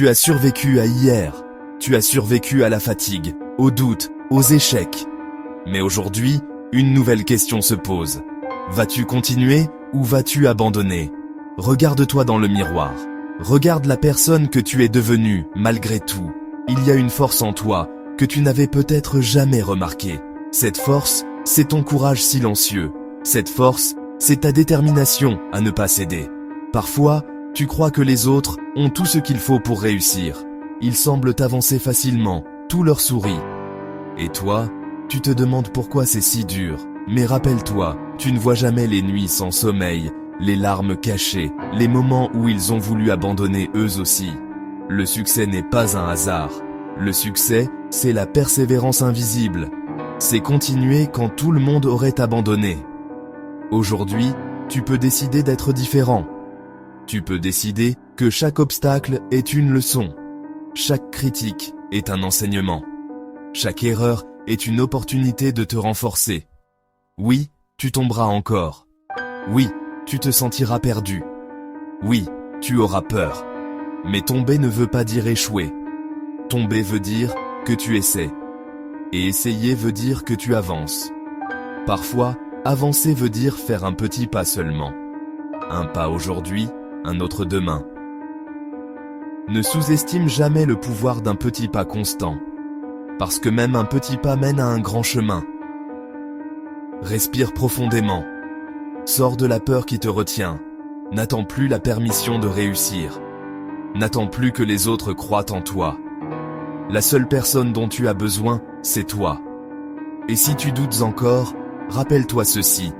Tu as survécu à hier. Tu as survécu à la fatigue, aux doutes, aux échecs. Mais aujourd'hui, une nouvelle question se pose. Vas-tu continuer ou vas-tu abandonner? Regarde-toi dans le miroir. Regarde la personne que tu es devenue, malgré tout. Il y a une force en toi que tu n'avais peut-être jamais remarquée. Cette force, c'est ton courage silencieux. Cette force, c'est ta détermination à ne pas céder. Parfois, tu crois que les autres ont tout ce qu'il faut pour réussir. Ils semblent avancer facilement, tout leur sourit. Et toi, tu te demandes pourquoi c'est si dur. Mais rappelle-toi, tu ne vois jamais les nuits sans sommeil, les larmes cachées, les moments où ils ont voulu abandonner eux aussi. Le succès n'est pas un hasard. Le succès, c'est la persévérance invisible. C'est continuer quand tout le monde aurait abandonné. Aujourd'hui, tu peux décider d'être différent. Tu peux décider que chaque obstacle est une leçon. Chaque critique est un enseignement. Chaque erreur est une opportunité de te renforcer. Oui, tu tomberas encore. Oui, tu te sentiras perdu. Oui, tu auras peur. Mais tomber ne veut pas dire échouer. Tomber veut dire que tu essaies. Et essayer veut dire que tu avances. Parfois, avancer veut dire faire un petit pas seulement. Un pas aujourd'hui, un autre demain. Ne sous-estime jamais le pouvoir d'un petit pas constant. Parce que même un petit pas mène à un grand chemin. Respire profondément. Sors de la peur qui te retient. N'attends plus la permission de réussir. N'attends plus que les autres croient en toi. La seule personne dont tu as besoin, c'est toi. Et si tu doutes encore, rappelle-toi ceci.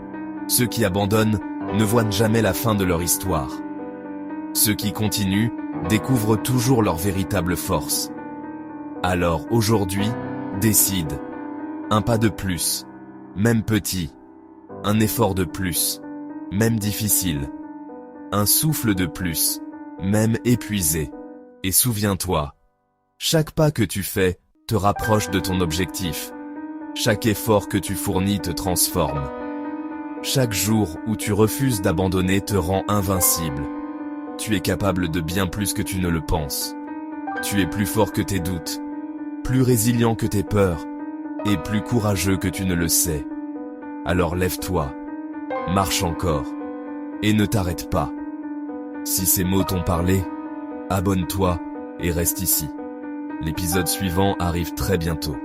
Ceux qui abandonnent ne voient jamais la fin de leur histoire. Ceux qui continuent découvrent toujours leur véritable force. Alors aujourd'hui, décide. Un pas de plus, même petit. Un effort de plus, même difficile. Un souffle de plus, même épuisé. Et souviens-toi, chaque pas que tu fais te rapproche de ton objectif. Chaque effort que tu fournis te transforme. Chaque jour où tu refuses d'abandonner te rend invincible. Tu es capable de bien plus que tu ne le penses. Tu es plus fort que tes doutes, plus résilient que tes peurs, et plus courageux que tu ne le sais. Alors lève-toi, marche encore, et ne t'arrête pas. Si ces mots t'ont parlé, abonne-toi et reste ici. L'épisode suivant arrive très bientôt.